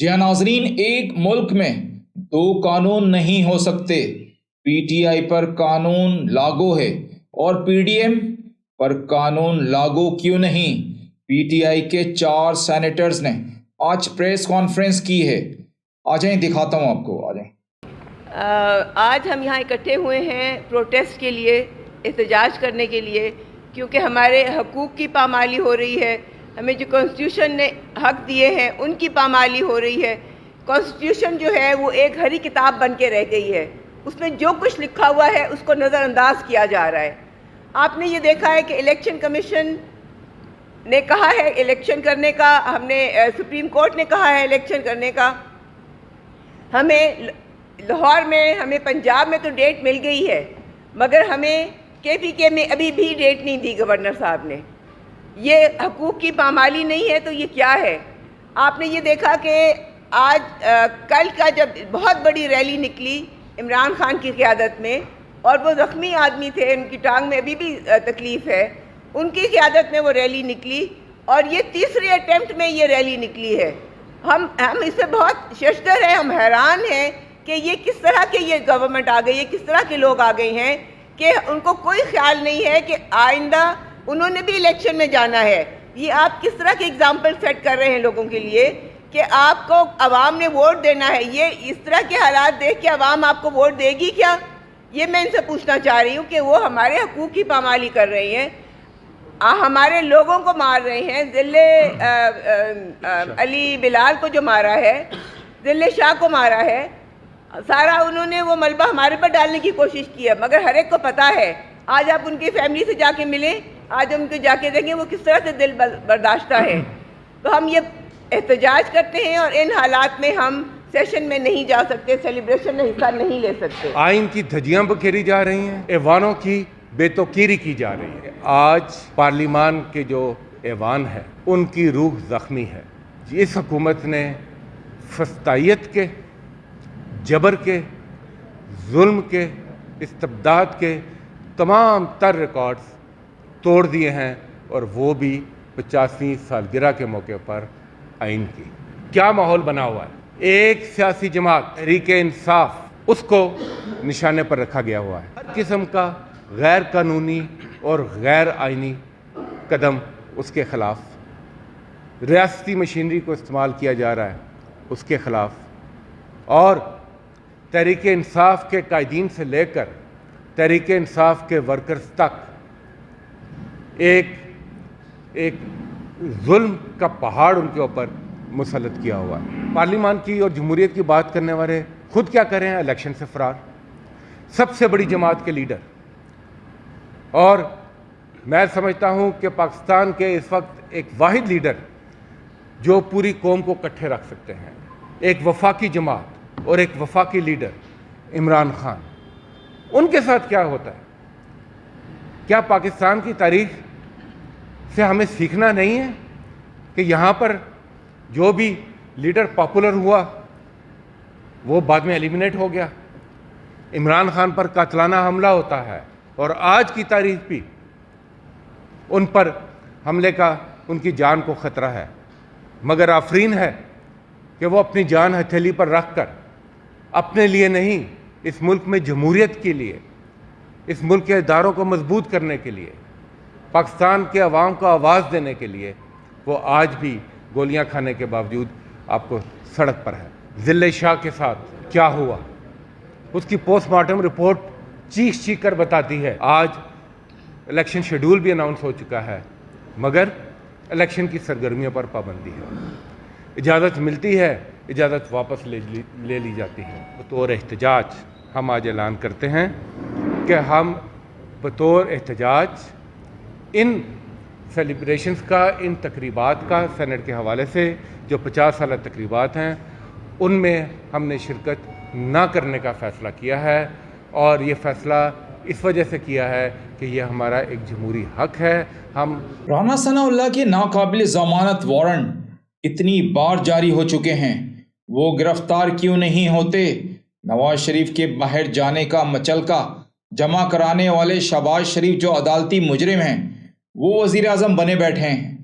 جی ہاں ناظرین، ایک ملک میں دو قانون نہیں ہو سکتے۔ پی ٹی آئی پر قانون لاگو ہے اور پی ڈی ایم پر قانون لاگو کیوں نہیں؟ پی ٹی آئی کے 4 سینیٹرز نے آج پریس کانفرنس کی ہے۔ آ جائیں دکھاتا ہوں آپ کو، آ جائیں۔ آج ہم یہاں اکٹھے ہوئے ہیں پروٹیسٹ کے لیے، احتجاج کرنے کے لیے، کیونکہ ہمارے حقوق کی پامالی ہو رہی ہے۔ ہمیں جو کانسٹیٹیوشن نے حق دیے ہیں ان کی پامالی ہو رہی ہے۔ کانسٹیٹیوشن جو ہے وہ ایک ہری کتاب بن کے رہ گئی ہے، اس میں جو کچھ لکھا ہوا ہے اس کو نظر انداز کیا جا رہا ہے۔ آپ نے یہ دیکھا ہے کہ الیکشن کمیشن نے کہا ہے الیکشن کرنے کا، ہم نے سپریم کورٹ نے کہا ہے الیکشن کرنے کا، ہمیں لاہور میں، ہمیں پنجاب میں تو ڈیٹ مل گئی ہے، مگر ہمیں کے پی کے میں ابھی بھی ڈیٹ نہیں دی گورنر صاحب نے۔ یہ حقوق کی پامالی نہیں ہے تو یہ کیا ہے؟ آپ نے یہ دیکھا کہ آج کل کا جب بہت بڑی ریلی نکلی عمران خان کی قیادت میں، اور وہ زخمی آدمی تھے، ان کی ٹانگ میں ابھی بھی تکلیف ہے، ان کی قیادت میں وہ ریلی نکلی، اور یہ تیسرے اٹیمپٹ میں یہ ریلی نکلی ہے۔ ہم اس سے بہت ششدر ہیں، ہم حیران ہیں کہ یہ کس طرح کے یہ گورنمنٹ آ گئی ہے، کس طرح کے لوگ آ گئے ہیں کہ ان کو کوئی خیال نہیں ہے کہ آئندہ انہوں نے بھی الیکشن میں جانا ہے۔ یہ آپ کس طرح کے اگزامپل سیٹ کر رہے ہیں لوگوں کے لیے کہ آپ کو عوام نے ووٹ دینا ہے؟ یہ اس طرح کے حالات دیکھ کے عوام آپ کو ووٹ دے گی کیا؟ یہ میں ان سے پوچھنا چاہ رہی ہوں کہ وہ ہمارے حقوق کی پامالی کر رہے ہیں، ہمارے لوگوں کو مار رہے ہیں۔ علی بلال کو جو مارا ہے، ذل شاہ کو مارا ہے، سارا انہوں نے وہ ملبہ ہمارے پر ڈالنے کی کوشش کی ہے، مگر ہر ایک کو پتہ ہے۔ آج آپ ان کی فیملی سے جا کے ملیں، آج ان کو جا کے دیکھیں وہ کس طرح سے دل برداشتہ ہے۔ تو ہم یہ احتجاج کرتے ہیں، اور ان حالات میں ہم سیشن میں نہیں جا سکتے، سیلیبریشن میں حصہ نہیں لے سکتے۔ آئین کی دھجیاں بکھیری جا رہی ہیں، ایوانوں کی بے توقیری کی جا رہی ہے۔ آج پارلیمان کے جو ایوان ہے ان کی روح زخمی ہے۔ اس حکومت نے فسطائیت کے، جبر کے، ظلم کے، استبداد کے تمام تر ریکارڈز توڑ دیے ہیں، اور وہ بھی 85ویں سالگرہ کے موقع پر آئین کی۔ کیا ماحول بنا ہوا ہے؟ ایک سیاسی جماعت تحریک انصاف، اس کو نشانے پر رکھا گیا ہوا ہے۔ ہر قسم کا غیر قانونی اور غیر آئینی قدم اس کے خلاف، ریاستی مشینری کو استعمال کیا جا رہا ہے اس کے خلاف، اور تحریک انصاف کے قائدین سے لے کر تحریک انصاف کے ورکرز تک ایک ظلم کا پہاڑ ان کے اوپر مسلط کیا ہوا ہے۔ پارلیمان کی اور جمہوریت کی بات کرنے والے خود کیا کر رہے ہیں؟ الیکشن سے فرار، سب سے بڑی جماعت کے لیڈر۔ اور میں سمجھتا ہوں کہ پاکستان کے اس وقت ایک واحد لیڈر جو پوری قوم کو اکٹھے رکھ سکتے ہیں، ایک وفاقی جماعت اور ایک وفاقی لیڈر عمران خان۔ ان کے ساتھ کیا ہوتا ہے؟ کیا پاکستان کی تاریخ سے ہمیں سیکھنا نہیں ہے کہ یہاں پر جو بھی لیڈر پاپولر ہوا وہ بعد میں ایلیمنیٹ ہو گیا؟ عمران خان پر قاتلانہ حملہ ہوتا ہے، اور آج کی تاریخ بھی ان پر حملے کا ان کی جان کو خطرہ ہے، مگر آفرین ہے کہ وہ اپنی جان ہتھیلی پر رکھ کر اپنے لیے نہیں، اس ملک میں جمہوریت کے لیے، اس ملک کے اداروں کو مضبوط کرنے کے لیے، پاکستان کے عوام کو آواز دینے کے لیے وہ آج بھی گولیاں کھانے کے باوجود آپ کو سڑک پر ہے۔ ذل شاہ کے ساتھ کیا ہوا اس کی پوسٹ مارٹم رپورٹ چیخ کر بتاتی ہے۔ آج الیکشن شیڈول بھی اناؤنس ہو چکا ہے، مگر الیکشن کی سرگرمیوں پر پابندی ہے۔ اجازت ملتی ہے، اجازت واپس لے لی جاتی ہے۔ بطور احتجاج ہم آج اعلان کرتے ہیں کہ ہم بطور احتجاج ان سیلیبریشنز کا، ان تقریبات کا، سینٹ کے حوالے سے جو 50 سالہ تقریبات ہیں ان میں ہم نے شرکت نہ کرنے کا فیصلہ کیا ہے، اور یہ فیصلہ اس وجہ سے کیا ہے کہ یہ ہمارا ایک جمہوری حق ہے۔ ہم رانا ثناء اللہ کے ناقابل ضمانت وارنٹ اتنی بار جاری ہو چکے ہیں، وہ گرفتار کیوں نہیں ہوتے؟ نواز شریف کے باہر جانے کا مچلکا جمع کرانے والے شہباز شریف جو عدالتی مجرم ہیں، وہ وزیر اعظم بنے بیٹھے ہیں۔